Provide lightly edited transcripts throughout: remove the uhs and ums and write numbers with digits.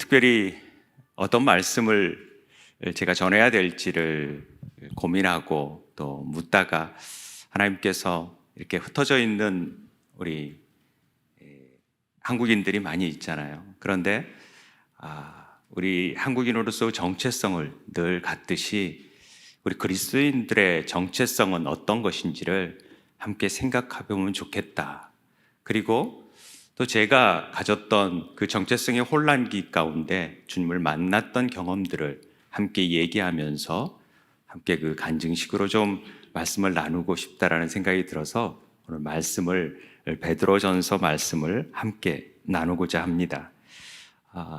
특별히 어떤 말씀을 제가 전해야 될지를 고민하고 또 묻다가 하나님께서 이렇게 흩어져 있는 우리 한국인들이 많이 있잖아요. 그런데 우리 한국인으로서 정체성을 늘 갖듯이 우리 그리스도인들의 정체성은 어떤 것인지를 함께 생각해 보면 좋겠다. 그리고 또 제가 가졌던 그 정체성의 혼란기 가운데 주님을 만났던 경험들을 함께 얘기하면서 함께 그 간증식으로 좀 말씀을 나누고 싶다라는 생각이 들어서 오늘 말씀을 베드로전서 말씀을 함께 나누고자 합니다.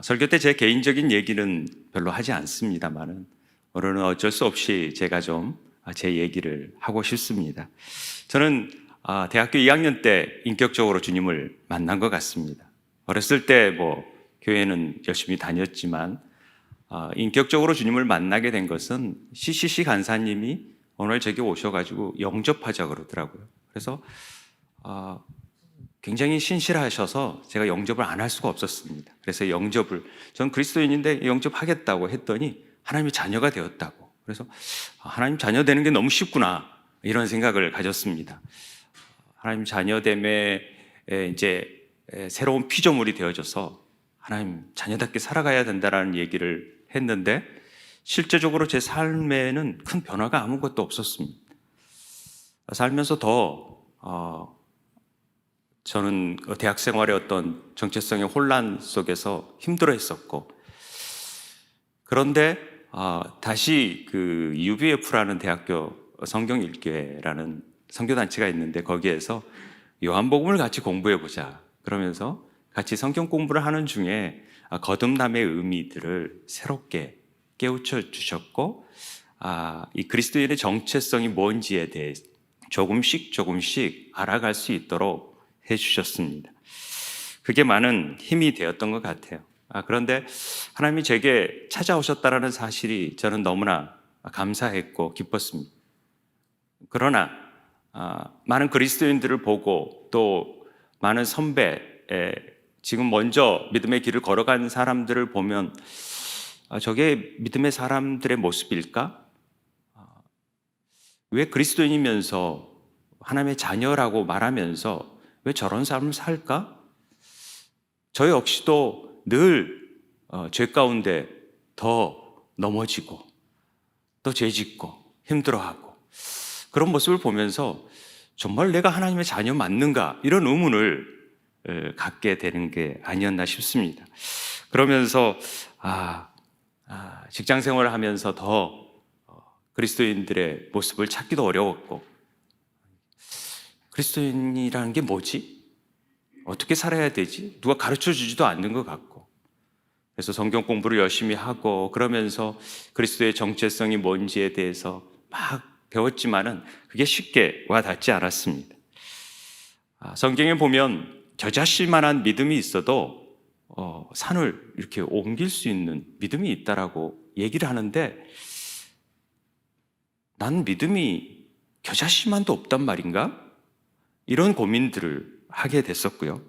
설교 때 제 개인적인 얘기는 별로 하지 않습니다만은 오늘은 어쩔 수 없이 제가 좀 제 얘기를 하고 싶습니다. 저는 대학교 2학년 때 인격적으로 주님을 만난 것 같습니다. 어렸을 때 교회는 열심히 다녔지만 인격적으로 주님을 만나게 된 것은 CCC 간사님이 오늘 제게 오셔가지고 영접하자 그러더라고요. 그래서 굉장히 신실하셔서 제가 영접을 안 할 수가 없었습니다. 그래서 전 그리스도인인데 영접하겠다고 했더니 하나님의 자녀가 되었다고. 그래서 하나님 자녀 되는 게 너무 쉽구나 이런 생각을 가졌습니다. 하나님 자녀됨에 이제 새로운 피조물이 되어져서 하나님 자녀답게 살아가야 된다라는 얘기를 했는데 실제적으로 제 삶에는 큰 변화가 아무것도 없었습니다. 살면서 더 저는 대학 생활의 어떤 정체성의 혼란 속에서 힘들어했었고, 그런데 다시 그 UBF라는 대학교 성경일교회라는 선교단체가 있는데 거기에서 요한복음을 같이 공부해보자 그러면서 같이 성경 공부를 하는 중에 거듭남의 의미들을 새롭게 깨우쳐 주셨고, 이 그리스도인의 정체성이 뭔지에 대해 조금씩 알아갈 수 있도록 해주셨습니다. 그게 많은 힘이 되었던 것 같아요. 그런데 하나님이 제게 찾아오셨다는 사실이 저는 너무나 감사했고 기뻤습니다. 그러나 많은 그리스도인들을 보고 또 많은 선배, 지금 먼저 믿음의 길을 걸어간 사람들을 보면 저게 믿음의 사람들의 모습일까? 왜 그리스도인이면서 하나님의 자녀라고 말하면서 왜 저런 삶을 살까? 저 역시도 늘 죄 가운데 더 넘어지고 또 죄짓고 힘들어하고 그런 모습을 보면서 정말 내가 하나님의 자녀 맞는가 이런 의문을 갖게 되는 게 아니었나 싶습니다. 그러면서 직장 생활을 하면서 더 그리스도인들의 모습을 찾기도 어려웠고, 그리스도인이라는 게 뭐지? 어떻게 살아야 되지? 누가 가르쳐 주지도 않는 것 같고, 그래서 성경 공부를 열심히 하고 그러면서 그리스도의 정체성이 뭔지에 대해서 막 배웠지만은 그게 쉽게 와닿지 않았습니다. 성경에 보면 겨자씨만한 믿음이 있어도 산을 이렇게 옮길 수 있는 믿음이 있다라고 얘기를 하는데, 난 믿음이 겨자씨만도 없단 말인가? 이런 고민들을 하게 됐었고요.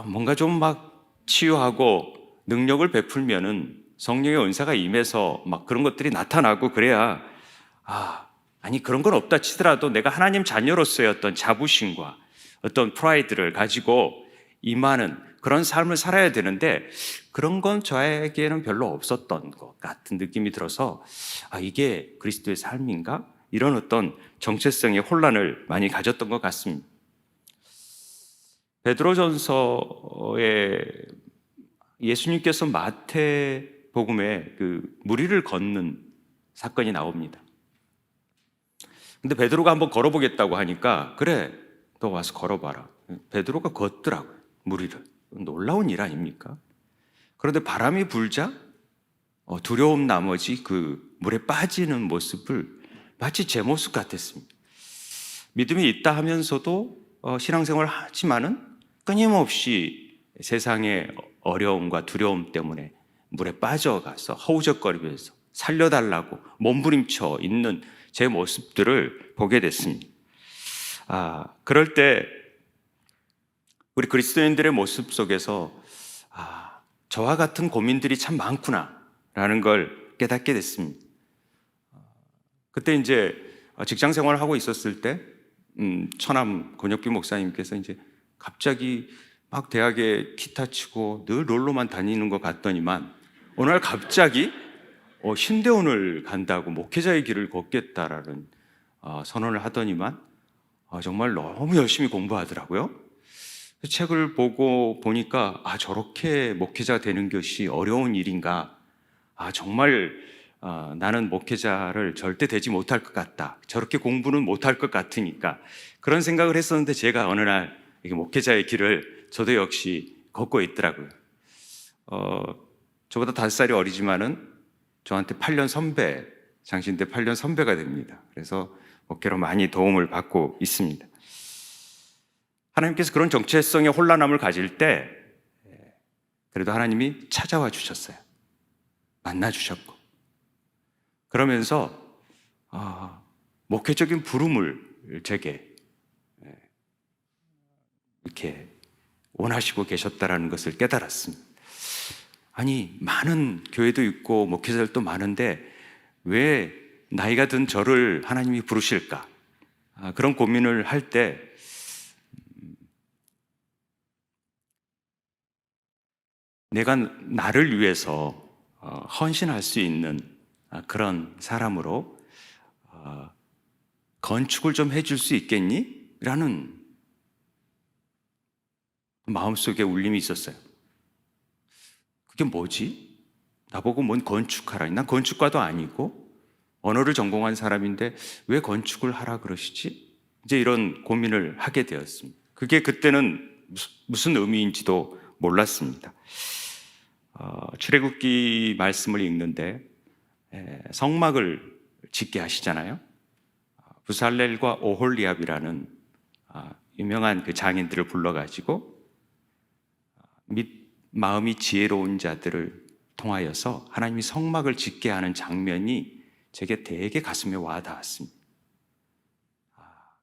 뭔가 좀 막 치유하고 능력을 베풀면은 성령의 은사가 임해서 막 그런 것들이 나타나고 그래야 아니 그런 건 없다 치더라도 내가 하나님 자녀로서의 어떤 자부심과 어떤 프라이드를 가지고 임하는 그런 삶을 살아야 되는데, 그런 건 저에게는 별로 없었던 것 같은 느낌이 들어서 이게 그리스도의 삶인가? 이런 어떤 정체성의 혼란을 많이 가졌던 것 같습니다. 베드로전서에 예수님께서 마태복음에 그 무리를 걷는 사건이 나옵니다. 근데 베드로가 한번 걸어보겠다고 하니까 그래, 너 와서 걸어봐라. 베드로가 걷더라고요, 무리를. 놀라운 일 아닙니까? 그런데 바람이 불자 두려움 나머지 그 물에 빠지는 모습을 마치 제 모습 같았습니다. 믿음이 있다 하면서도 신앙생활을 하지만은 끊임없이 세상의 어려움과 두려움 때문에 물에 빠져가서 허우적거리면서 살려달라고 몸부림쳐 있는 제 모습들을 보게 됐습니다. 그럴 때 우리 그리스도인들의 모습 속에서 저와 같은 고민들이 참 많구나라는 걸 깨닫게 됐습니다. 그때 이제 직장 생활을 하고 있었을 때 처남 권혁비 목사님께서 이제 갑자기 막 대학에 기타 치고 늘 롤로만 다니는 것 같더니만 어느 날 갑자기 신대원을 간다고 목회자의 길을 걷겠다라는 선언을 하더니만 정말 너무 열심히 공부하더라고요. 책을 보니까 저렇게 목회자 되는 것이 어려운 일인가, 정말 나는 목회자를 절대 되지 못할 것 같다, 저렇게 공부는 못할 것 같으니까 그런 생각을 했었는데 제가 어느 날 이게 목회자의 길을 저도 역시 걷고 있더라고요. 저보다 5살이 어리지만은 저한테 8년 선배, 장신대 8년 선배가 됩니다. 그래서 목회로 많이 도움을 받고 있습니다. 하나님께서 그런 정체성의 혼란함을 가질 때 그래도 하나님이 찾아와 주셨어요. 만나 주셨고, 그러면서 목회적인 부름을 제게 이렇게 원하시고 계셨다라는 것을 깨달았습니다. 아니, 많은 교회도 있고 목회자들도 많은데 왜 나이가 든 저를 하나님이 부르실까? 그런 고민을 할 때 내가 나를 위해서 헌신할 수 있는 그런 사람으로 건축을 좀 해줄 수 있겠니? 라는 마음속에 울림이 있었어요. 그게 뭐지? 나보고 뭔 건축하라니? 난 건축가도 아니고 언어를 전공한 사람인데 왜 건축을 하라 그러시지? 이제 이런 고민을 하게 되었습니다. 그게 그때는 무슨 의미인지도 몰랐습니다. 출애굽기 말씀을 읽는데 성막을 짓게 하시잖아요. 부살렐과 오홀리압이라는 유명한 그 장인들을 불러가지고 마음이 지혜로운 자들을 통하여서 하나님이 성막을 짓게 하는 장면이 제게 되게 가슴에 와닿았습니다.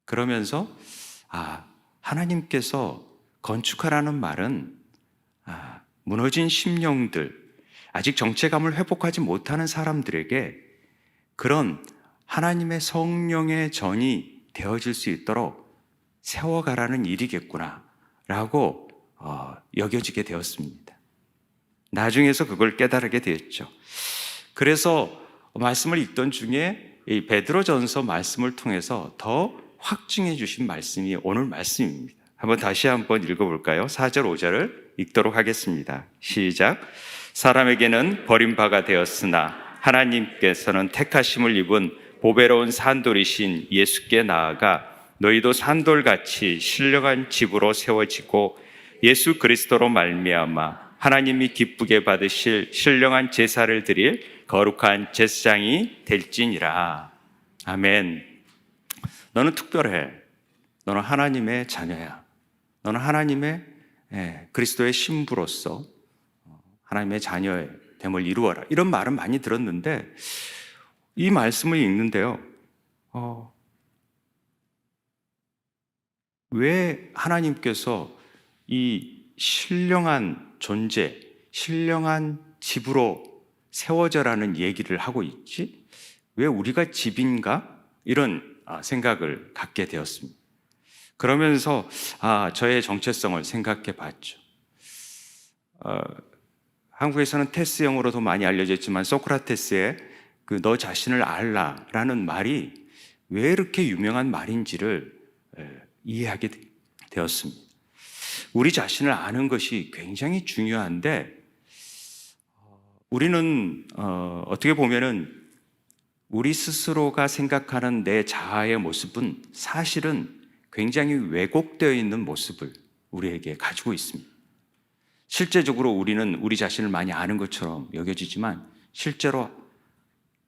그러면서 하나님께서 건축하라는 말은 무너진 심령들, 아직 정체감을 회복하지 못하는 사람들에게 그런 하나님의 성령의 전이 되어질 수 있도록 세워가라는 일이겠구나 라고 여겨지게 되었습니다. 나중에서 그걸 깨달게 되었죠. 그래서 말씀을 읽던 중에 이 베드로전서 말씀을 통해서 더 확증해 주신 말씀이 오늘 말씀입니다. 다시 한번 읽어볼까요? 4절 5절을 읽도록 하겠습니다. 시작. 사람에게는 버림바가 되었으나 하나님께서는 택하심을 입은 보배로운 산돌이신 예수께 나아가 너희도 산돌같이 신령한 집으로 세워지고 예수 그리스도로 말미암아 하나님이 기쁘게 받으실 신령한 제사를 드릴 거룩한 제사장이 될지니라. 아멘. 너는 특별해. 너는 하나님의 자녀야. 너는 하나님의 그리스도의 신부로서 하나님의 자녀의 됨을 이루어라. 이런 말은 많이 들었는데 이 말씀을 읽는데요, 왜 하나님께서 이 신령한 존재, 신령한 집으로 세워져라는 얘기를 하고 있지? 왜 우리가 집인가? 이런 생각을 갖게 되었습니다. 그러면서 저의 정체성을 생각해 봤죠. 한국에서는 테스형으로 더 많이 알려져 있지만 소크라테스의 그 너 자신을 알라라는 말이 왜 이렇게 유명한 말인지를 이해하게 되었습니다. 우리 자신을 아는 것이 굉장히 중요한데 우리는 어떻게 보면은 우리 스스로가 생각하는 내 자아의 모습은 사실은 굉장히 왜곡되어 있는 모습을 우리에게 가지고 있습니다. 실제적으로 우리는 우리 자신을 많이 아는 것처럼 여겨지지만 실제로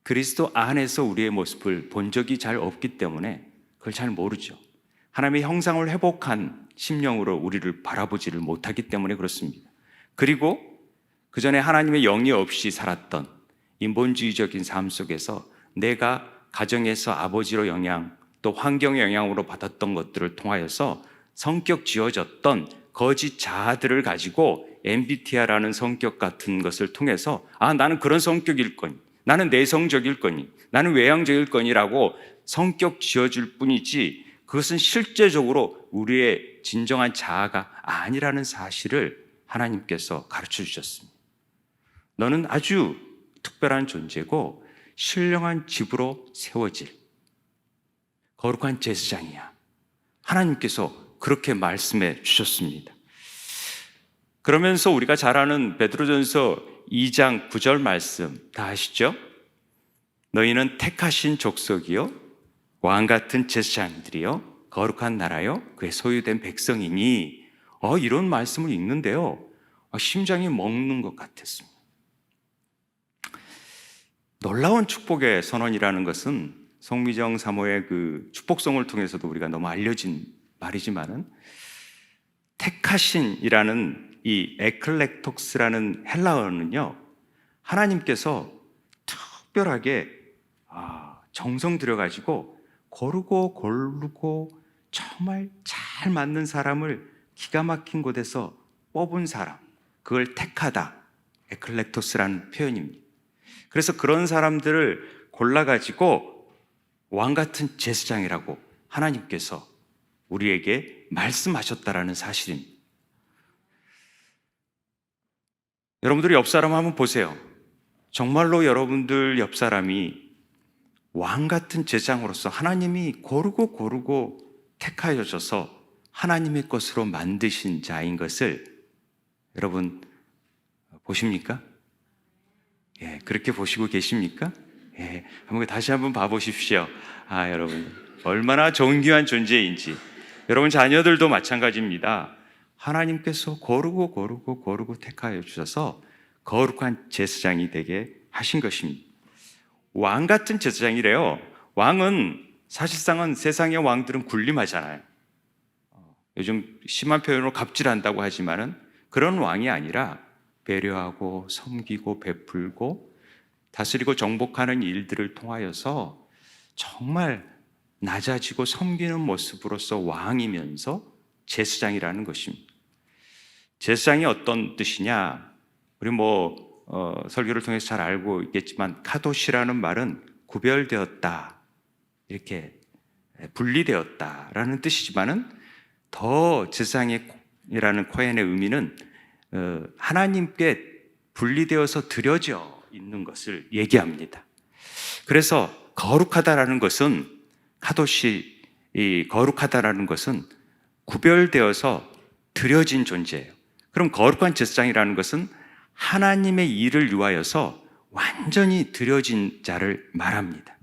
그리스도 안에서 우리의 모습을 본 적이 잘 없기 때문에 그걸 잘 모르죠. 하나님의 형상을 회복한 심령으로 우리를 바라보지를 못하기 때문에 그렇습니다. 그리고 그 전에 하나님의 영이 없이 살았던 인본주의적인 삶 속에서 내가 가정에서 아버지로 영향, 또 환경의 영향으로 받았던 것들을 통하여서 성격 지어졌던 거짓 자아들을 가지고 MBTI라는 성격 같은 것을 통해서 나는 그런 성격일 거니, 나는 내성적일 거니, 나는 외향적일 거니라고 성격 지어줄 뿐이지 그것은 실제적으로 우리의 진정한 자아가 아니라는 사실을 하나님께서 가르쳐 주셨습니다. 너는 아주 특별한 존재고 신령한 집으로 세워질 거룩한 제사장이야. 하나님께서 그렇게 말씀해 주셨습니다. 그러면서 우리가 잘 아는 베드로전서 2장 9절 말씀 다 아시죠? 너희는 택하신 족속이요 왕 같은 제사장들이요 거룩한 나라요 그의 소유된 백성이니 이런 말씀을 읽는데요 심장이 먹는 것 같았습니다. 놀라운 축복의 선언이라는 것은 송미정 사모의 그 축복성을 통해서도 우리가 너무 알려진 말이지만은 택하신이라는 이 에클렉톡스라는 헬라어는요 하나님께서 특별하게 정성 들여가지고 고르고 정말 잘 맞는 사람을 기가 막힌 곳에서 뽑은 사람, 그걸 택하다, 에클렉토스라는 표현입니다. 그래서 그런 사람들을 골라가지고 왕 같은 제사장이라고 하나님께서 우리에게 말씀하셨다라는 사실입니다. 여러분들이 옆 사람 한번 보세요. 정말로 여러분들 옆 사람이 왕 같은 제사장으로서 하나님이 고르고 택하여 줘서 하나님의 것으로 만드신 자인 것을 여러분 보십니까? 예, 그렇게 보시고 계십니까? 예, 한번 다시 한번 봐보십시오. 여러분 얼마나 존귀한 존재인지. 여러분 자녀들도 마찬가지입니다. 하나님께서 고르고 택하여 주셔서 거룩한 제사장이 되게 하신 것입니다. 왕 같은 제사장이래요. 왕은 사실상은 세상의 왕들은 군림하잖아요. 요즘 심한 표현으로 갑질한다고 하지만은 그런 왕이 아니라 배려하고 섬기고 베풀고 다스리고 정복하는 일들을 통하여서 정말 낮아지고 섬기는 모습으로서 왕이면서 제사장이라는 것입니다. 제사장이 어떤 뜻이냐? 우리 설교를 통해서 잘 알고 있겠지만 카도시라는 말은 구별되었다, 이렇게 분리되었다라는 뜻이지만은 더 제사장이라는 코헨의 의미는 하나님께 분리되어서 드려져 있는 것을 얘기합니다. 그래서 거룩하다라는 것은 카도시, 이 거룩하다라는 것은 구별되어서 드려진 존재예요. 그럼 거룩한 제사장이라는 것은 하나님의 일을 위하여서 완전히 드려진 자를 말합니다.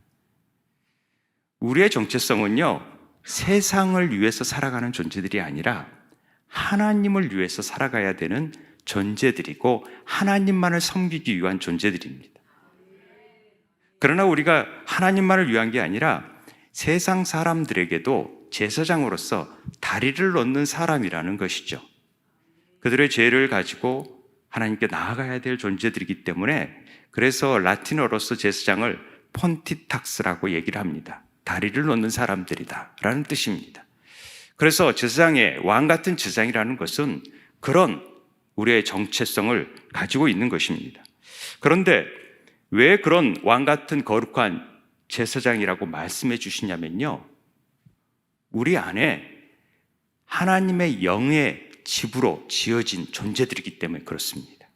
우리의 정체성은요, 세상을 위해서 살아가는 존재들이 아니라 하나님을 위해서 살아가야 되는 존재들이고 하나님만을 섬기기 위한 존재들입니다. 그러나 우리가 하나님만을 위한 게 아니라 세상 사람들에게도 제사장으로서 다리를 놓는 사람이라는 것이죠. 그들의 죄를 가지고 하나님께 나아가야 될 존재들이기 때문에 그래서 라틴어로서 제사장을 폰티탁스라고 얘기를 합니다. 다리를 놓는 사람들이다 라는 뜻입니다. 그래서 제사장의 왕 같은 제사장이라는 것은 그런 우리의 정체성을 가지고 있는 것입니다. 그런데 왜 그런 왕 같은 거룩한 제사장이라고 말씀해 주시냐면요, 우리 안에 하나님의 영의 집으로 지어진 존재들이기 때문에 그렇습니다.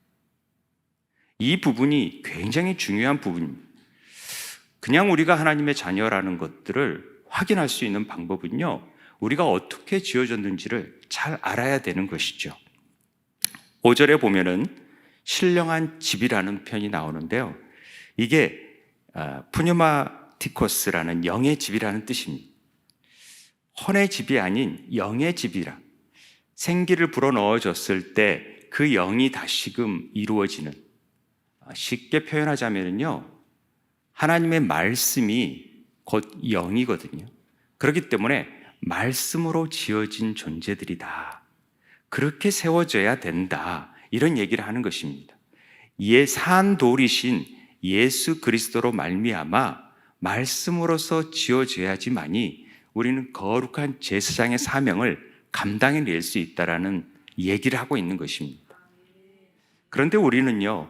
이 부분이 굉장히 중요한 부분입니다. 그냥 우리가 하나님의 자녀라는 것들을 확인할 수 있는 방법은요, 우리가 어떻게 지어졌는지를 잘 알아야 되는 것이죠. 5절에 보면은 신령한 집이라는 표현이 나오는데요, 이게 푸뉴마티코스라는 영의 집이라는 뜻입니다. 헌의 집이 아닌 영의 집이라, 생기를 불어넣어줬을 때 그 영이 다시금 이루어지는, 쉽게 표현하자면요, 하나님의 말씀이 곧 영이거든요. 그렇기 때문에 말씀으로 지어진 존재들이다, 그렇게 세워져야 된다, 이런 얘기를 하는 것입니다. 이에 산 돌이신 예수 그리스도로 말미암아 말씀으로서 지어져야지만이 우리는 거룩한 제사장의 사명을 감당해낼 수 있다라는 얘기를 하고 있는 것입니다. 그런데 우리는요,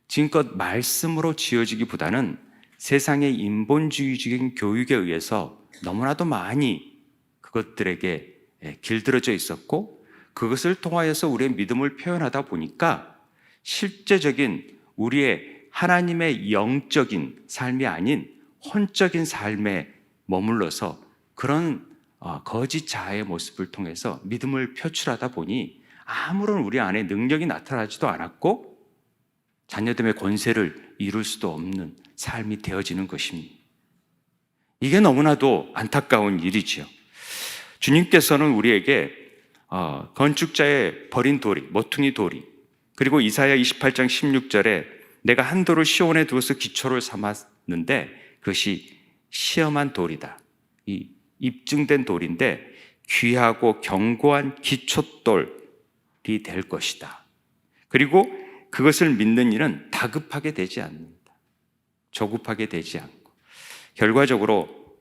지금껏 말씀으로 지어지기보다는 세상의 인본주의적인 교육에 의해서 너무나도 많이 그것들에게 길들여져 있었고, 그것을 통하여서 우리의 믿음을 표현하다 보니까 실제적인 우리의 하나님의 영적인 삶이 아닌 혼적인 삶에 머물러서 그런 거짓 자아의 모습을 통해서 믿음을 표출하다 보니 아무런 우리 안에 능력이 나타나지도 않았고 자녀됨의 권세를 이룰 수도 없는 삶이 되어지는 것입니다. 이게 너무나도 안타까운 일이지요. 주님께서는 우리에게 건축자의 버린 도리, 모퉁이 도리, 그리고 이사야 28장 16절에 내가 한 돌을 시온에 두어서 기초를 삼았는데 그것이 시험한 돌이다. 이 입증된 돌인데 귀하고 견고한 기초돌이 될 것이다. 그리고 그것을 믿는 이는 다급하게 되지 않는다. 조급하게 되지 않고. 결과적으로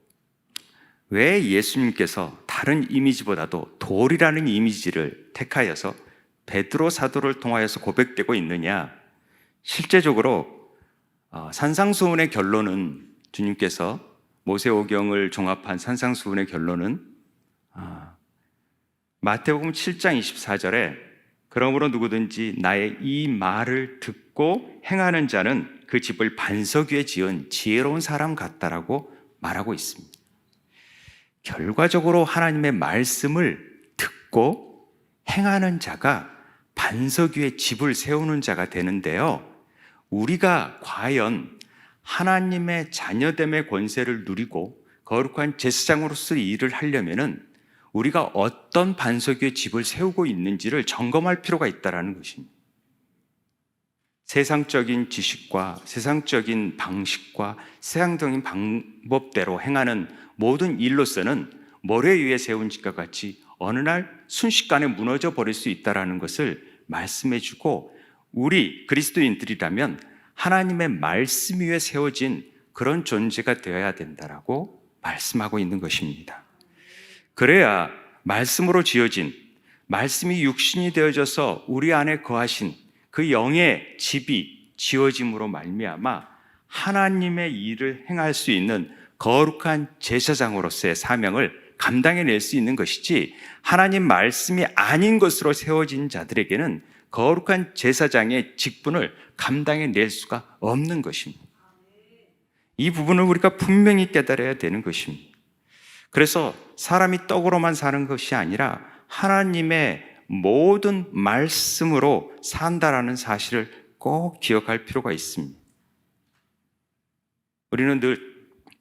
왜 예수님께서 다른 이미지보다도 돌이라는 이미지를 택하여서 베드로 사도를 통하여서 고백되고 있느냐? 실제적으로 산상수훈의 결론은 주님께서 모세오경을 종합한 산상수훈의 결론은 마태복음 7장 24절에 그러므로 누구든지 나의 이 말을 듣고 행하는 자는 그 집을 반석 위에 지은 지혜로운 사람 같다라고 말하고 있습니다. 결과적으로 하나님의 말씀을 듣고 행하는 자가 반석 위에 집을 세우는 자가 되는데요. 우리가 과연 하나님의 자녀됨의 권세를 누리고 거룩한 제사장으로서 일을 하려면은 우리가 어떤 반석 위에 집을 세우고 있는지를 점검할 필요가 있다는 것입니다. 세상적인 지식과 세상적인 방식과 세상적인 방법대로 행하는 모든 일로서는 모래 위에 세운 집과 같이 어느 날 순식간에 무너져 버릴 수 있다는 것을 말씀해 주고, 우리 그리스도인들이라면 하나님의 말씀 위에 세워진 그런 존재가 되어야 된다라고 말씀하고 있는 것입니다. 그래야 말씀으로 지어진, 말씀이 육신이 되어져서 우리 안에 거하신 그 영의 집이 지어짐으로 말미암아 하나님의 일을 행할 수 있는 거룩한 제사장으로서의 사명을 감당해낼 수 있는 것이지, 하나님 말씀이 아닌 것으로 세워진 자들에게는 거룩한 제사장의 직분을 감당해낼 수가 없는 것입니다. 이 부분을 우리가 분명히 깨달아야 되는 것입니다. 그래서 사람이 떡으로만 사는 것이 아니라 하나님의 모든 말씀으로 산다라는 사실을 꼭 기억할 필요가 있습니다. 우리는 늘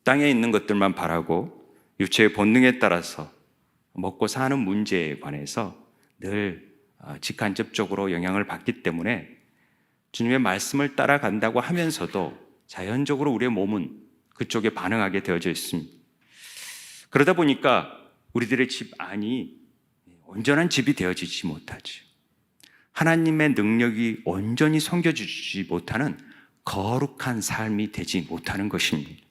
땅에 있는 것들만 바라고 육체의 본능에 따라서 먹고 사는 문제에 관해서 늘 직간접적으로 영향을 받기 때문에 주님의 말씀을 따라간다고 하면서도 자연적으로 우리의 몸은 그쪽에 반응하게 되어져 있습니다. 그러다 보니까 우리들의 집 안이 온전한 집이 되어지지 못하죠. 하나님의 능력이 온전히 섬겨주지 못하는 거룩한 삶이 되지 못하는 것입니다.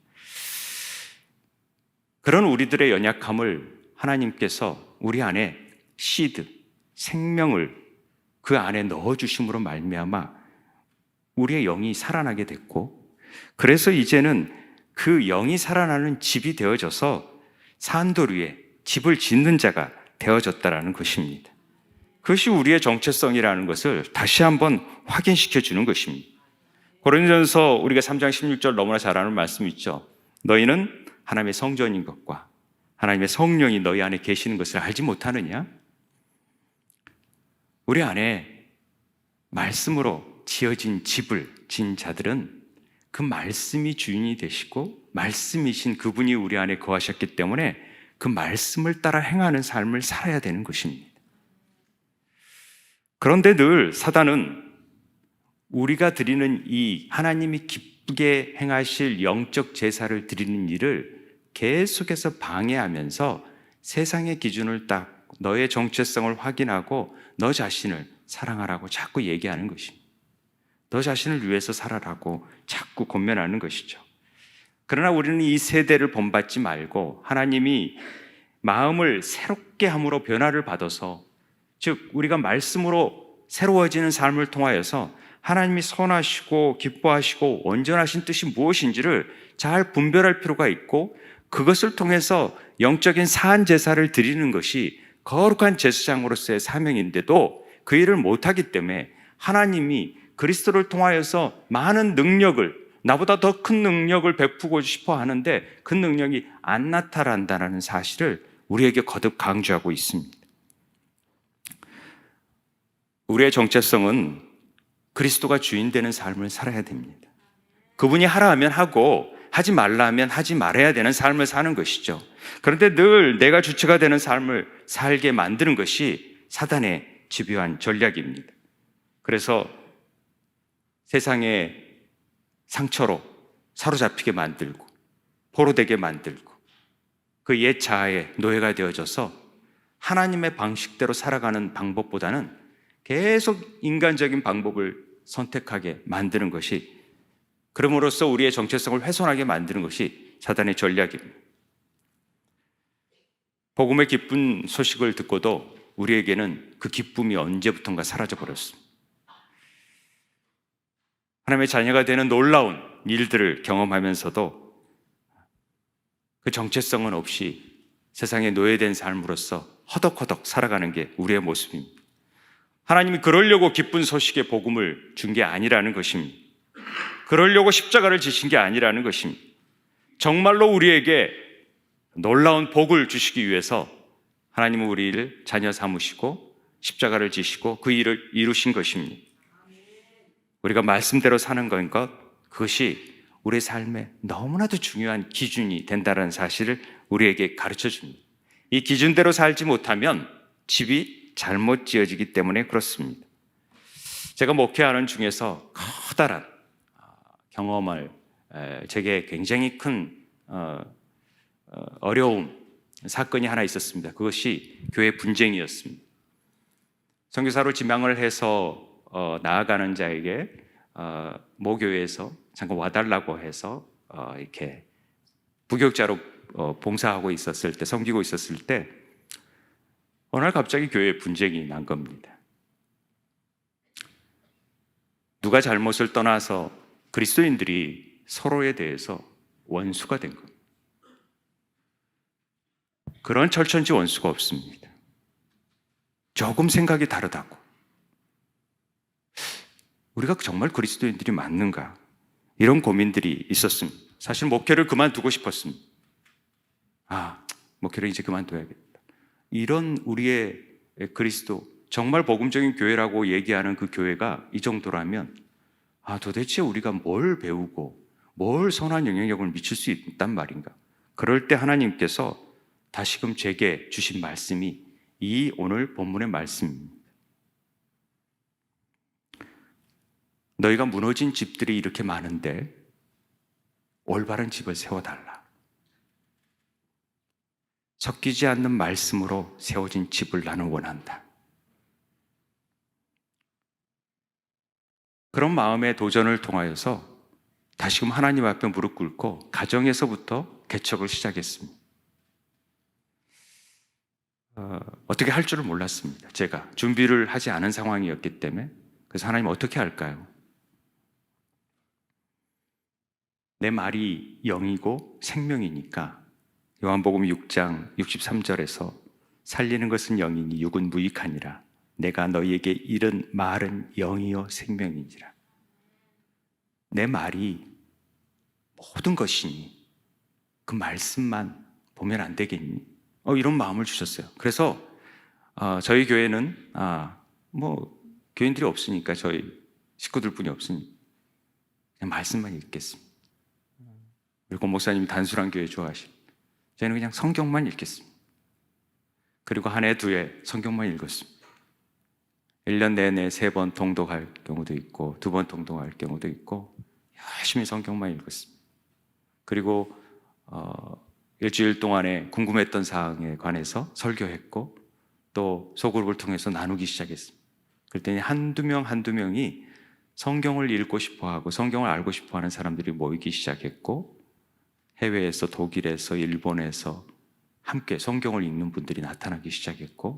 그런 우리들의 연약함을 하나님께서 우리 안에 시드, 생명을 그 안에 넣어주심으로 말미암아 우리의 영이 살아나게 됐고, 그래서 이제는 그 영이 살아나는 집이 되어져서 산돌 위에 집을 짓는 자가 되어졌다라는 것입니다. 그것이 우리의 정체성이라는 것을 다시 한번 확인시켜 주는 것입니다. 고린도전서 우리가 3장 16절 너무나 잘 아는 말씀이 있죠. 너희는 하나님의 성전인 것과 하나님의 성령이 너희 안에 계시는 것을 알지 못하느냐? 우리 안에 말씀으로 지어진 집을 진 자들은 그 말씀이 주인이 되시고 말씀이신 그분이 우리 안에 거하셨기 때문에 그 말씀을 따라 행하는 삶을 살아야 되는 것입니다. 그런데 늘 사단은 우리가 드리는 이 하나님이 기쁘게 행하실 영적 제사를 드리는 일을 계속해서 방해하면서 세상의 기준을 딱 너의 정체성을 확인하고 너 자신을 사랑하라고 자꾸 얘기하는 것입니다. 너 자신을 위해서 살아라고 자꾸 권면하는 것이죠. 그러나 우리는 이 세대를 본받지 말고 하나님이 마음을 새롭게 함으로 변화를 받아서 즉 우리가 말씀으로 새로워지는 삶을 통하여서 하나님이 선하시고 기뻐하시고 온전하신 뜻이 무엇인지를 잘 분별할 필요가 있고, 그것을 통해서 영적인 사한 제사를 드리는 것이 거룩한 제사장으로서의 사명인데도 그 일을 못하기 때문에 하나님이 그리스도를 통하여서 많은 능력을, 나보다 더 큰 능력을 베푸고 싶어 하는데 그 능력이 안 나타난다는 사실을 우리에게 거듭 강조하고 있습니다. 우리의 정체성은 그리스도가 주인 되는 삶을 살아야 됩니다. 그분이 하라 하면 하고 하지 말라 하면 하지 말아야 되는 삶을 사는 것이죠. 그런데 늘 내가 주체가 되는 삶을 살게 만드는 것이 사단의 집요한 전략입니다. 그래서 세상의 상처로 사로잡히게 만들고 포로되게 만들고 그 옛 자아의 노예가 되어져서 하나님의 방식대로 살아가는 방법보다는 계속 인간적인 방법을 선택하게 만드는 것이, 그럼으로써 우리의 정체성을 훼손하게 만드는 것이 사단의 전략입니다. 복음의 기쁜 소식을 듣고도 우리에게는 그 기쁨이 언제부턴가 사라져버렸습니다. 하나님의 자녀가 되는 놀라운 일들을 경험하면서도 그 정체성은 없이 세상에 노예된 삶으로서 허덕허덕 살아가는 게 우리의 모습입니다. 하나님이 그러려고 기쁜 소식의 복음을 준 게 아니라는 것입니다. 그러려고 십자가를 지신 게 아니라는 것입니다. 정말로 우리에게 놀라운 복을 주시기 위해서 하나님은 우리를 자녀 삼으시고 십자가를 지시고 그 일을 이루신 것입니다. 우리가 말씀대로 사는 것, 그것이 우리의 삶에 너무나도 중요한 기준이 된다는 사실을 우리에게 가르쳐 줍니다. 이 기준대로 살지 못하면 집이 잘못 지어지기 때문에 그렇습니다. 제가 목회하는 중에서 커다란 경험을, 제게 굉장히 큰 어려움, 사건이 하나 있었습니다. 그것이 교회 분쟁이었습니다. 선교사로 지명을 해서 나아가는 자에게 모교회에서 잠깐 와달라고 해서 이렇게 부교육자로 봉사하고 있었을 때, 섬기고 있었을 때 어느 날 갑자기 교회에 분쟁이 난 겁니다. 누가 잘못을 떠나서 그리스도인들이 서로에 대해서 원수가 된 겁니다. 그런 철천지 원수가 없습니다. 조금 생각이 다르다고. 우리가 정말 그리스도인들이 맞는가? 이런 고민들이 있었습니다. 사실 목회를 그만두고 싶었습니다. 목회를 이제 그만둬야겠다. 이런 우리의 그리스도, 정말 복음적인 교회라고 얘기하는 그 교회가 이 정도라면 도대체 우리가 뭘 배우고 뭘 선한 영향력을 미칠 수 있단 말인가? 그럴 때 하나님께서 다시금 제게 주신 말씀이 이 오늘 본문의 말씀입니다. 너희가 무너진 집들이 이렇게 많은데 올바른 집을 세워달라. 섞이지 않는 말씀으로 세워진 집을 나는 원한다. 그런 마음의 도전을 통하여서 다시금 하나님 앞에 무릎 꿇고 가정에서부터 개척을 시작했습니다. 어떻게 할 줄을 몰랐습니다. 제가 준비를 하지 않은 상황이었기 때문에. 그래서 하나님 어떻게 할까요? 내 말이 영이고 생명이니까 요한복음 6장 63절에서 살리는 것은 영이니 육은 무익하니라. 내가 너희에게 이른 말은 영이요 생명이니라. 내 말이 모든 것이니 그 말씀만 보면 안 되겠니? 이런 마음을 주셨어요. 그래서 저희 교회는 교인들이 없으니까, 저희 식구들뿐이 없으니 그냥 말씀만 읽겠습니다. 그리고 목사님이 단순한 교회 좋아하시고 저희는 그냥 성경만 읽겠습니다. 그리고 한 해, 두 해 성경만 읽었습니다. 1년 내내 3번 통독할 경우도 있고 2번 통독할 경우도 있고 열심히 성경만 읽었습니다. 그리고 일주일 동안에 궁금했던 사항에 관해서 설교했고 또 소그룹을 통해서 나누기 시작했습니다. 그랬더니 한두 명이 성경을 읽고 싶어하고 성경을 알고 싶어하는 사람들이 모이기 시작했고, 해외에서, 독일에서, 일본에서 함께 성경을 읽는 분들이 나타나기 시작했고,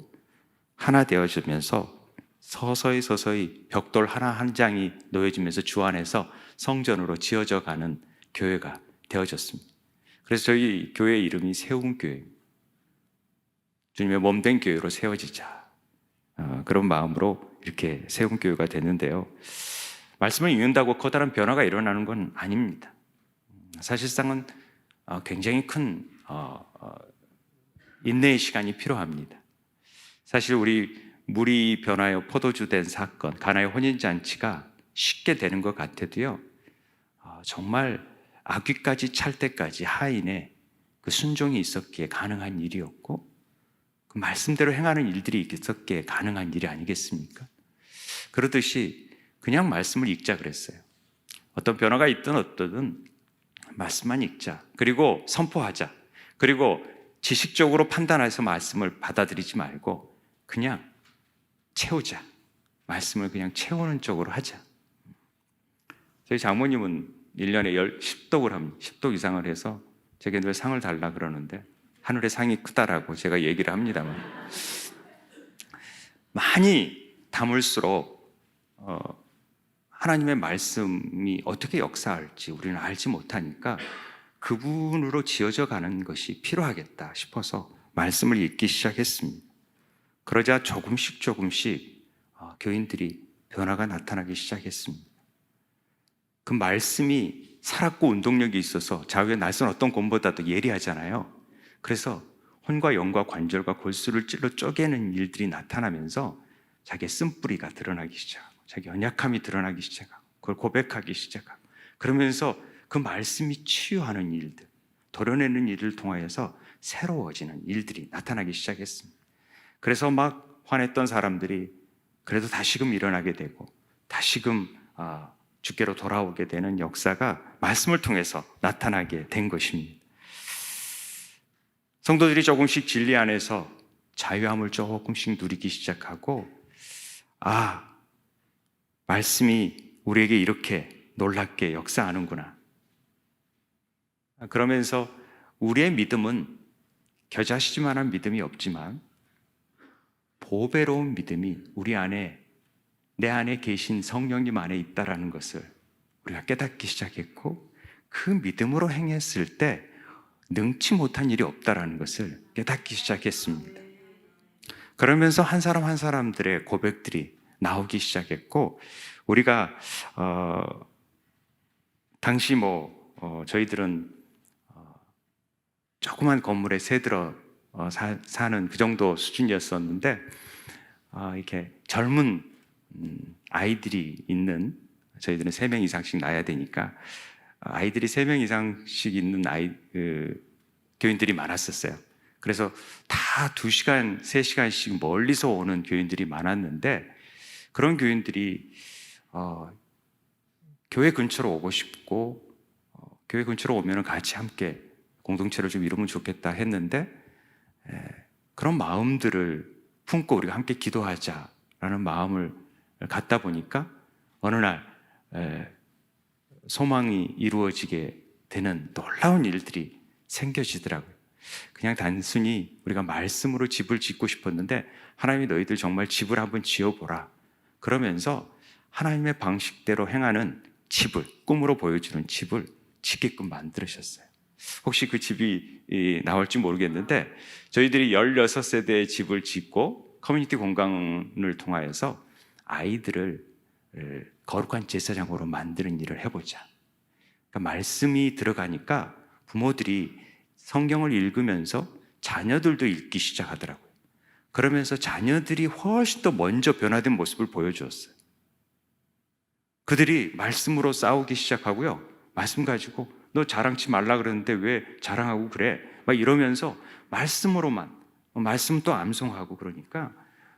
하나 되어지면서 서서히 벽돌 하나 한 장이 놓여지면서 주 안에서 성전으로 지어져 가는 교회가 되어졌습니다. 그래서 저희 교회 이름이 세움교회입니다. 주님의 몸된 교회로 세워지자, 그런 마음으로 이렇게 세움교회가 됐는데요. 말씀을 읽는다고 커다란 변화가 일어나는 건 아닙니다. 사실상은 굉장히 큰 인내의 시간이 필요합니다. 사실 우리 물이 변하여 포도주 된 사건, 가나의 혼인잔치가 쉽게 되는 것 같아도요, 정말 아귀까지 찰 때까지 하인의 그 순종이 있었기에 가능한 일이었고, 그 말씀대로 행하는 일들이 있었기에 가능한 일이 아니겠습니까? 그러듯이 그냥 말씀을 읽자 그랬어요. 어떤 변화가 있든 어떠든 말씀만 읽자. 그리고 선포하자. 그리고 지식적으로 판단해서 말씀을 받아들이지 말고 그냥 채우자. 말씀을 그냥 채우는 쪽으로 하자. 저희 장모님은 1년에 10독을 합니다. 10독 이상을 해서 제게 늘 상을 달라 그러는데 하늘의 상이 크다라고 제가 얘기를 합니다만, 많이 담을수록 하나님의 말씀이 어떻게 역사할지 우리는 알지 못하니까 그분으로 지어져 가는 것이 필요하겠다 싶어서 말씀을 읽기 시작했습니다. 그러자 조금씩 교인들이 변화가 나타나기 시작했습니다. 그 말씀이 살았고 운동력이 있어서 좌우의 낯선 어떤 곰보다도 예리하잖아요. 그래서 혼과 영과 관절과 골수를 찔러 쪼개는 일들이 나타나면서 자기의 쓴뿌리가 드러나기 시작하고 자기 연약함이 드러나기 시작하고 그걸 고백하기 시작하고, 그러면서 그 말씀이 치유하는 일들, 도려내는 일을 통하여서 새로워지는 일들이 나타나기 시작했습니다. 그래서 막 화냈던 사람들이 그래도 다시금 일어나게 되고 다시금 주께로 돌아오게 되는 역사가 말씀을 통해서 나타나게 된 것입니다. 성도들이 조금씩 진리 안에서 자유함을 조금씩 누리기 시작하고, 말씀이 우리에게 이렇게 놀랍게 역사하는구나. 그러면서 우리의 믿음은 겨자씨지만한 믿음이 없지만 보배로운 믿음이 우리 안에, 내 안에 계신 성령님 안에 있다라는 것을 우리가 깨닫기 시작했고, 그 믿음으로 행했을 때 능치 못한 일이 없다라는 것을 깨닫기 시작했습니다. 그러면서 한 사람 한 사람들의 고백들이 나오기 시작했고, 우리가 당시 저희들은 조그만 건물에 새들어 사는 그 정도 수준이었었는데, 이렇게 젊은 아이들이 있는, 저희들은 3명 이상씩 낳아야 되니까 아이들이 3명 이상씩 있는 교인들이 많았었어요. 그래서 다 2시간, 3시간씩 멀리서 오는 교인들이 많았는데, 그런 교인들이 교회 근처로 오고 싶고, 교회 근처로 오면 같이 함께 공동체를 좀 이루면 좋겠다 했는데, 그런 마음들을 품고 우리가 함께 기도하자라는 마음을 갖다 보니까 어느 날 소망이 이루어지게 되는 놀라운 일들이 생겨지더라고요. 그냥 단순히 우리가 말씀으로 집을 짓고 싶었는데 하나님이 너희들 정말 집을 한번 지어보라 그러면서 하나님의 방식대로 행하는 집을, 꿈으로 보여주는 집을 짓게끔 만들으셨어요. 혹시 그 집이 나올지 모르겠는데, 저희들이 16세대의 집을 짓고 커뮤니티 공간을 통하여서 아이들을 거룩한 제사장으로 만드는 일을 해보자. 그러니까 말씀이 들어가니까 부모들이 성경을 읽으면서 자녀들도 읽기 시작하더라고요. 그러면서 자녀들이 훨씬 더 먼저 변화된 모습을 보여주었어요. 그들이 말씀으로 싸우기 시작하고요. 말씀 가지고 너 자랑치 말라 그러는데 왜 자랑하고 그래? 막 이러면서 말씀으로만, 말씀 또 암송하고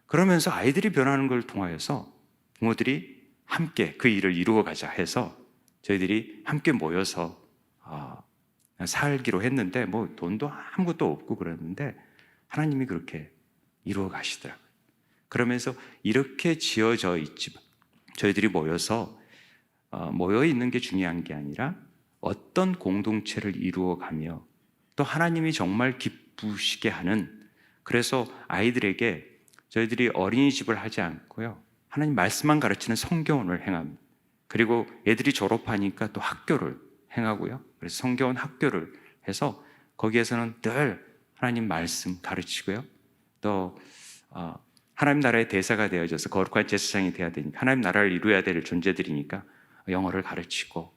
그러면서 아이들이 변하는 걸 통하여서 부모들이 함께 그 일을 이루어 가자 해서 저희들이 함께 모여서 살기로 했는데, 돈도 아무것도 없고 그랬는데 하나님이 그렇게 이루어 가시더라고요. 그러면서 이렇게 지어져 있지만 저희들이 모여서 모여 있는 게 중요한 게 아니라 어떤 공동체를 이루어 가며 또 하나님이 정말 기쁘시게 하는, 그래서 아이들에게 저희들이 어린이집을 하지 않고요, 하나님 말씀만 가르치는 성교원을 행합니다. 그리고 애들이 졸업하니까 또 학교를 행하고요. 그래서 성교원 학교를 해서 거기에서는 늘 하나님 말씀 가르치고요. 또 하나님 나라의 대사가 되어져서 거룩한 제사장이 되어야 되니까, 하나님 나라를 이루어야 될 존재들이니까 영어를 가르치고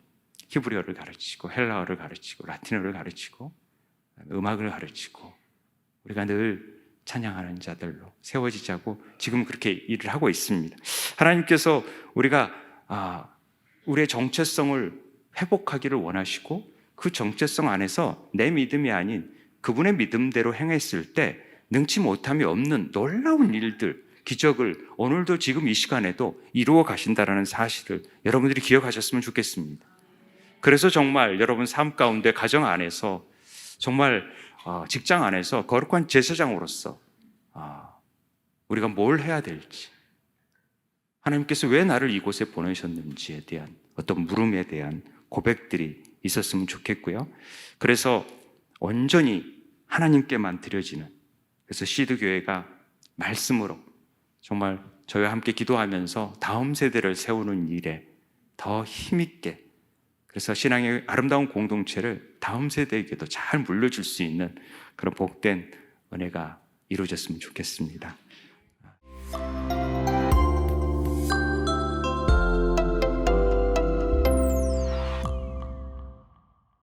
히브리어를 가르치고 헬라어를 가르치고 라틴어를 가르치고 음악을 가르치고, 우리가 늘 찬양하는 자들로 세워지자고 지금 그렇게 일을 하고 있습니다. 하나님께서 우리가 우리의 정체성을 회복하기를 원하시고, 그 정체성 안에서 내 믿음이 아닌 그분의 믿음대로 행했을 때 능치 못함이 없는 놀라운 일들, 기적을 오늘도 지금 이 시간에도 이루어 가신다라는 사실을 여러분들이 기억하셨으면 좋겠습니다. 그래서 정말 여러분 삶 가운데, 가정 안에서, 정말 직장 안에서 거룩한 제사장으로서 우리가 뭘 해야 될지, 하나님께서 왜 나를 이곳에 보내셨는지에 대한 어떤 물음에 대한 고백들이 있었으면 좋겠고요. 그래서 온전히 하나님께만 드려지는, 그래서 시드교회가 말씀으로 정말 저희와 함께 기도하면서 다음 세대를 세우는 일에 더 힘있게, 그래서 신앙의 아름다운 공동체를 다음 세대에게도 잘 물려줄 수 있는 그런 복된 은혜가 이루어졌으면 좋겠습니다.